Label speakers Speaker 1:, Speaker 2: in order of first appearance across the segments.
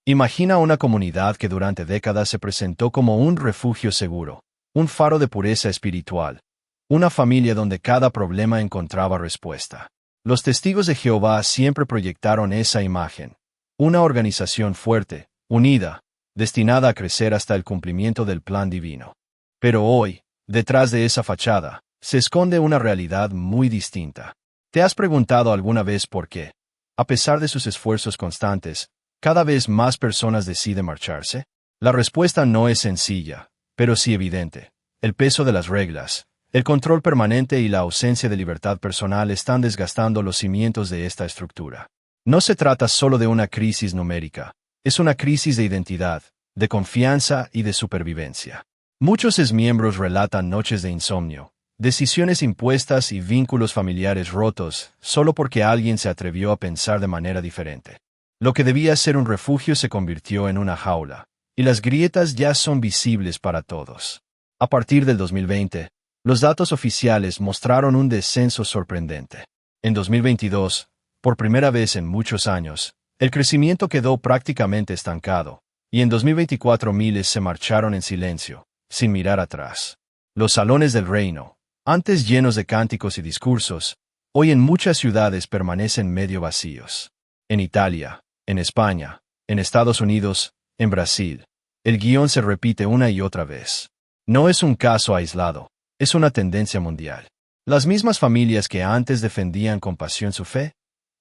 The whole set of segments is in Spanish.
Speaker 1: Imagina una comunidad que durante décadas se presentó como un refugio seguro, un faro de pureza espiritual, una familia donde cada problema encontraba respuesta. Los testigos de Jehová siempre proyectaron esa imagen. Una organización fuerte, unida, destinada a crecer hasta el cumplimiento del plan divino. Pero hoy, detrás de esa fachada, se esconde una realidad muy distinta. ¿Te has preguntado alguna vez por qué, a pesar de sus esfuerzos constantes, cada vez más personas deciden marcharse? La respuesta no es sencilla, pero sí evidente. El peso de las reglas, el control permanente y la ausencia de libertad personal están desgastando los cimientos de esta estructura. No se trata solo de una crisis numérica, es una crisis de identidad, de confianza y de supervivencia. Muchos exmiembros relatan noches de insomnio, decisiones impuestas y vínculos familiares rotos, solo porque alguien se atrevió a pensar de manera diferente. Lo que debía ser un refugio se convirtió en una jaula, y las grietas ya son visibles para todos. A partir del 2020, los datos oficiales mostraron un descenso sorprendente. En 2022, por primera vez en muchos años, el crecimiento quedó prácticamente estancado, y en 2024 miles se marcharon en silencio, sin mirar atrás. Los salones del reino, antes llenos de cánticos y discursos, hoy en muchas ciudades permanecen medio vacíos. En Italia, en España, en Estados Unidos, en Brasil, el guión se repite una y otra vez. No es un caso aislado, es una tendencia mundial. Las mismas familias que antes defendían con pasión su fe,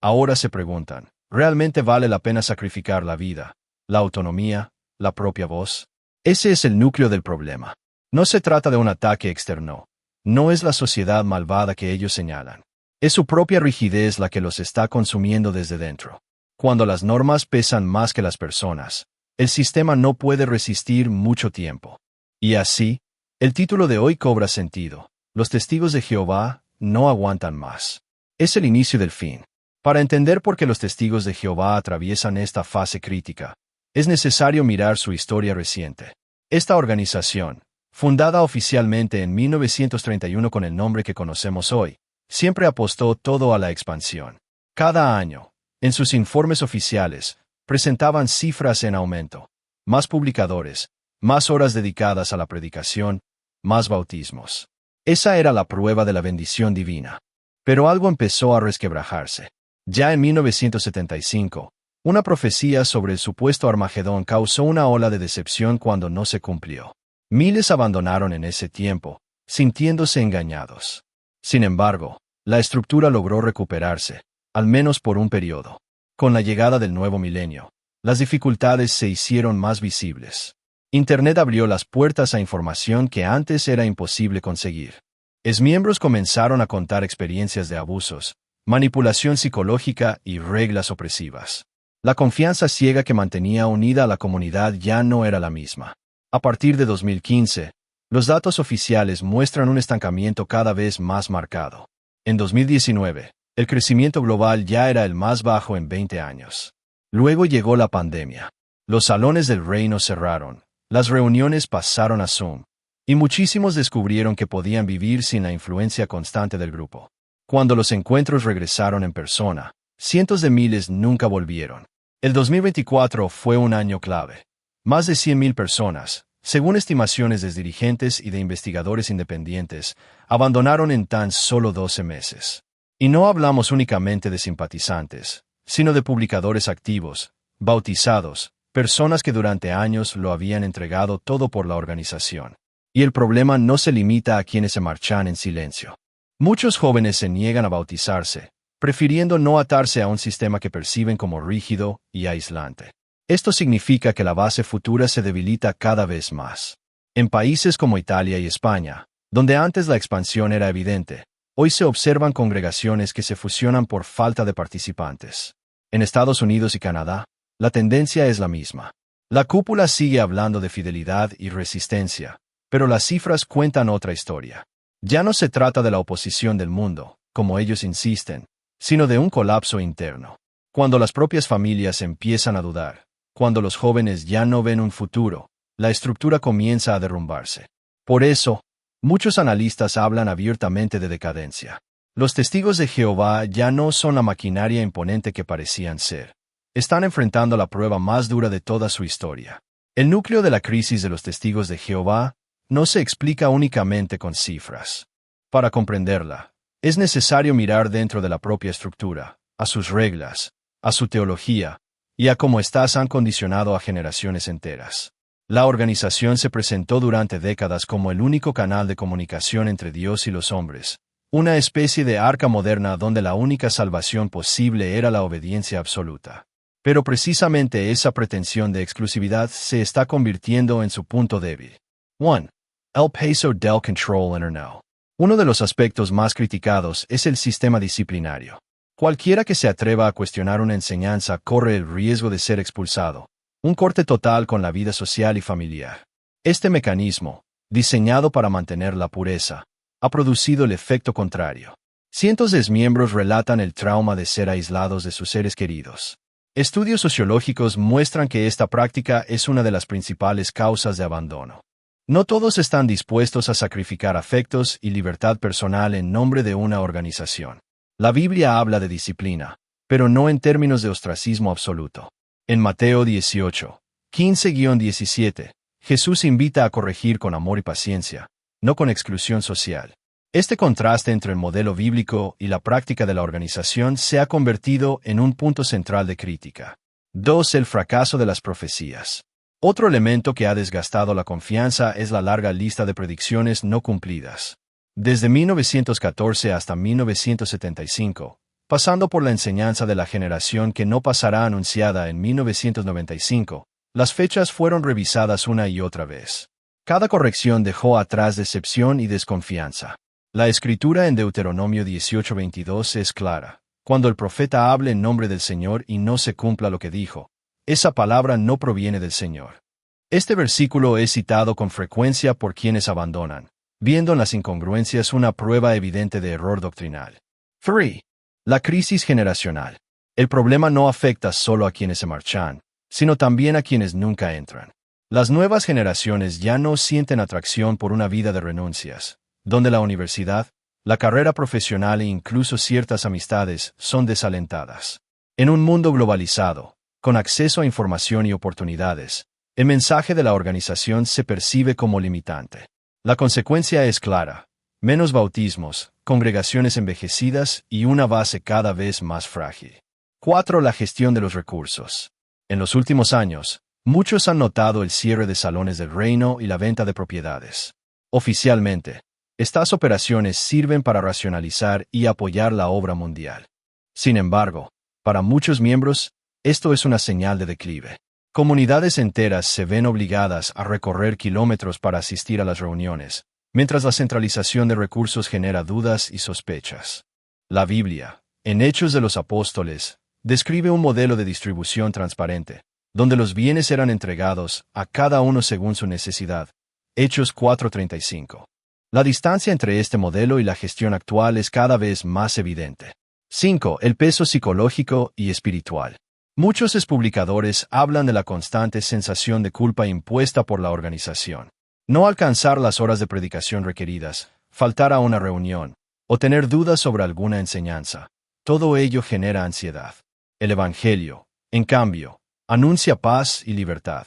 Speaker 1: ahora se preguntan, ¿realmente vale la pena sacrificar la vida, la autonomía, la propia voz? Ese es el núcleo del problema. No se trata de un ataque externo. No es la sociedad malvada que ellos señalan. Es su propia rigidez la que los está consumiendo desde dentro. Cuando las normas pesan más que las personas, el sistema no puede resistir mucho tiempo. Y así, el título de hoy cobra sentido. Los testigos de Jehová no aguantan más. Es el inicio del fin. Para entender por qué los testigos de Jehová atraviesan esta fase crítica, es necesario mirar su historia reciente. Esta organización, fundada oficialmente en 1931 con el nombre que conocemos hoy, siempre apostó todo a la expansión. Cada año, en sus informes oficiales, presentaban cifras en aumento. Más publicadores, más horas dedicadas a la predicación, más bautismos. Esa era la prueba de la bendición divina. Pero algo empezó a resquebrajarse. Ya en 1975, una profecía sobre el supuesto Armagedón causó una ola de decepción cuando no se cumplió. Miles abandonaron en ese tiempo, sintiéndose engañados. Sin embargo, la estructura logró recuperarse, al menos por un periodo. Con la llegada del nuevo milenio, las dificultades se hicieron más visibles. Internet abrió las puertas a información que antes era imposible conseguir. Exmiembros comenzaron a contar experiencias de abusos, manipulación psicológica y reglas opresivas. La confianza ciega que mantenía unida a la comunidad ya no era la misma. A partir de 2015, los datos oficiales muestran un estancamiento cada vez más marcado. En 2019, el crecimiento global ya era el más bajo en 20 años. Luego llegó la pandemia. Los salones del reino cerraron, las reuniones pasaron a Zoom, y muchísimos descubrieron que podían vivir sin la influencia constante del grupo. Cuando los encuentros regresaron en persona, cientos de miles nunca volvieron. El 2024 fue un año clave. Más de 100,000 personas, según estimaciones de dirigentes y de investigadores independientes, abandonaron en tan solo 12 meses. Y no hablamos únicamente de simpatizantes, sino de publicadores activos, bautizados, personas que durante años lo habían entregado todo por la organización. Y el problema no se limita a quienes se marchan en silencio. Muchos jóvenes se niegan a bautizarse, prefiriendo no atarse a un sistema que perciben como rígido y aislante. Esto significa que la base futura se debilita cada vez más. En países como Italia y España, donde antes la expansión era evidente, hoy se observan congregaciones que se fusionan por falta de participantes. En Estados Unidos y Canadá, la tendencia es la misma. La cúpula sigue hablando de fidelidad y resistencia, pero las cifras cuentan otra historia. Ya no se trata de la oposición del mundo, como ellos insisten, sino de un colapso interno. Cuando las propias familias empiezan a dudar, cuando los jóvenes ya no ven un futuro, la estructura comienza a derrumbarse. Por eso, muchos analistas hablan abiertamente de decadencia. Los testigos de Jehová ya no son la maquinaria imponente que parecían ser. Están enfrentando la prueba más dura de toda su historia. El núcleo de la crisis de los testigos de Jehová no se explica únicamente con cifras. Para comprenderla, es necesario mirar dentro de la propia estructura, a sus reglas, a su teología, y a cómo éstas han condicionado a generaciones enteras. La organización se presentó durante décadas como el único canal de comunicación entre Dios y los hombres, una especie de arca moderna donde la única salvación posible era la obediencia absoluta. Pero precisamente esa pretensión de exclusividad se está convirtiendo en su punto débil. 1. El peso del control interno. Uno de los aspectos más criticados es el sistema disciplinario. Cualquiera que se atreva a cuestionar una enseñanza corre el riesgo de ser expulsado, un corte total con la vida social y familiar. Este mecanismo, diseñado para mantener la pureza, ha producido el efecto contrario. Cientos de miembros relatan el trauma de ser aislados de sus seres queridos. Estudios sociológicos muestran que esta práctica es una de las principales causas de abandono. No todos están dispuestos a sacrificar afectos y libertad personal en nombre de una organización. La Biblia habla de disciplina, pero no en términos de ostracismo absoluto. En Mateo 18, 15-17, Jesús invita a corregir con amor y paciencia, no con exclusión social. Este contraste entre el modelo bíblico y la práctica de la organización se ha convertido en un punto central de crítica. 2. El fracaso de las profecías. Otro elemento que ha desgastado la confianza es la larga lista de predicciones no cumplidas. Desde 1914 hasta 1975, pasando por la enseñanza de la generación que no pasará anunciada en 1995, las fechas fueron revisadas una y otra vez. Cada corrección dejó atrás decepción y desconfianza. La escritura en Deuteronomio 18:22 es clara. Cuando el profeta hable en nombre del Señor y no se cumpla lo que dijo, esa palabra no proviene del Señor. Este versículo es citado con frecuencia por quienes abandonan, viendo en las incongruencias una prueba evidente de error doctrinal. 3. La crisis generacional. El problema no afecta solo a quienes se marchan, sino también a quienes nunca entran. Las nuevas generaciones ya no sienten atracción por una vida de renuncias, donde la universidad, la carrera profesional e incluso ciertas amistades son desalentadas. En un mundo globalizado, con acceso a información y oportunidades, el mensaje de la organización se percibe como limitante. La consecuencia es clara: menos bautismos, congregaciones envejecidas y una base cada vez más frágil. 4. La gestión de los recursos. En los últimos años, muchos han notado el cierre de salones del reino y la venta de propiedades. Oficialmente, estas operaciones sirven para racionalizar y apoyar la obra mundial. Sin embargo, para muchos miembros, esto es una señal de declive. Comunidades enteras se ven obligadas a recorrer kilómetros para asistir a las reuniones, mientras la centralización de recursos genera dudas y sospechas. La Biblia, en Hechos de los Apóstoles, describe un modelo de distribución transparente, donde los bienes eran entregados a cada uno según su necesidad. Hechos 4:35. La distancia entre este modelo y la gestión actual es cada vez más evidente. 5. El peso psicológico y espiritual. Muchos expublicadores hablan de la constante sensación de culpa impuesta por la organización. No alcanzar las horas de predicación requeridas, faltar a una reunión, o tener dudas sobre alguna enseñanza. Todo ello genera ansiedad. El Evangelio, en cambio, anuncia paz y libertad.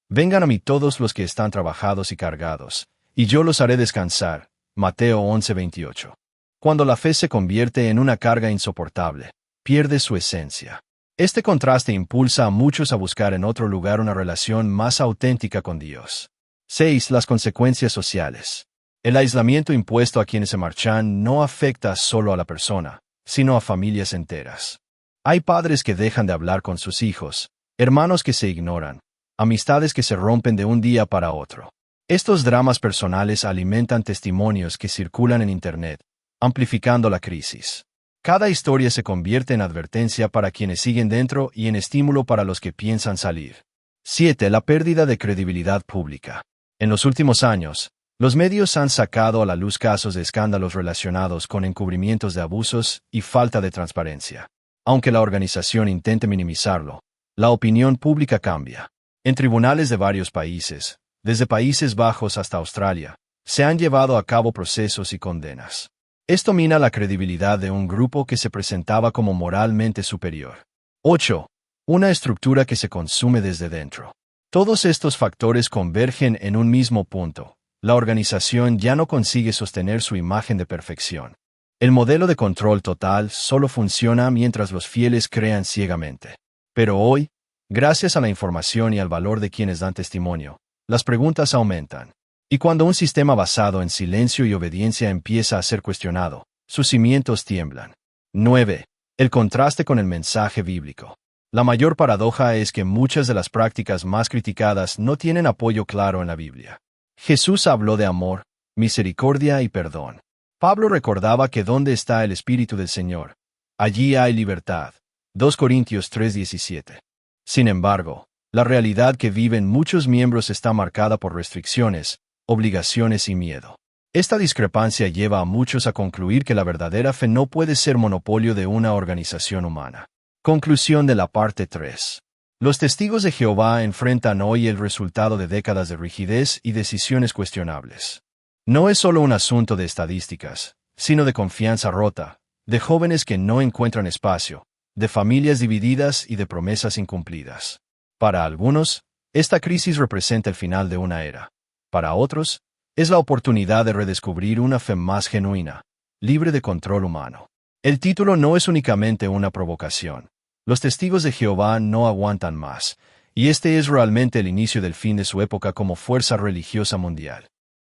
Speaker 1: Vengan a mí todos los que están trabajados y cargados, y yo los haré descansar. Mateo 11:28. Cuando la fe se convierte en una carga insoportable, pierde su esencia. Este contraste impulsa a muchos a buscar en otro lugar una relación más auténtica con Dios. 6. Las consecuencias sociales. El aislamiento impuesto a quienes se marchan no afecta solo a la persona, sino a familias enteras. Hay padres que dejan de hablar con sus hijos, hermanos que se ignoran, amistades que se rompen de un día para otro. Estos dramas personales alimentan testimonios que circulan en Internet, amplificando la crisis. Cada historia se convierte en advertencia para quienes siguen dentro y en estímulo para los que piensan salir. 7. La pérdida de credibilidad pública. En los últimos años, los medios han sacado a la luz casos de escándalos relacionados con encubrimientos de abusos y falta de transparencia. Aunque la organización intente minimizarlo, la opinión pública cambia. En tribunales de varios países, desde Países Bajos hasta Australia, se han llevado a cabo procesos y condenas. Esto mina la credibilidad de un grupo que se presentaba como moralmente superior. 8. una estructura que se consume desde dentro. Todos estos factores convergen en un mismo punto. La organización ya no consigue sostener su imagen de perfección. El modelo de control total solo funciona mientras los fieles crean ciegamente. Pero hoy, gracias a la información y al valor de quienes dan testimonio, las preguntas aumentan. Y cuando un sistema basado en silencio y obediencia empieza a ser cuestionado, sus cimientos tiemblan. 9. El contraste con el mensaje bíblico. La mayor paradoja es que muchas de las prácticas más criticadas no tienen apoyo claro en la Biblia. Jesús habló de amor, misericordia y perdón. Pablo recordaba que donde está el Espíritu del Señor, allí hay libertad. 2 Corintios 3:17. Sin embargo, la realidad que viven muchos miembros está marcada por restricciones, obligaciones y miedo. Esta discrepancia lleva a muchos a concluir que la verdadera fe no puede ser monopolio de una organización humana. Conclusión de la parte 3. Los testigos de Jehová enfrentan hoy el resultado de décadas de rigidez y decisiones cuestionables. No es solo un asunto de estadísticas, sino de confianza rota, de jóvenes que no encuentran espacio, de familias divididas y de promesas incumplidas. Para algunos, esta crisis representa el final de una era. Para otros, es la oportunidad de redescubrir una fe más genuina, libre de control humano. El título no es únicamente una provocación. Los testigos de Jehová no aguantan más, y este es realmente el inicio del fin de su época como fuerza religiosa mundial.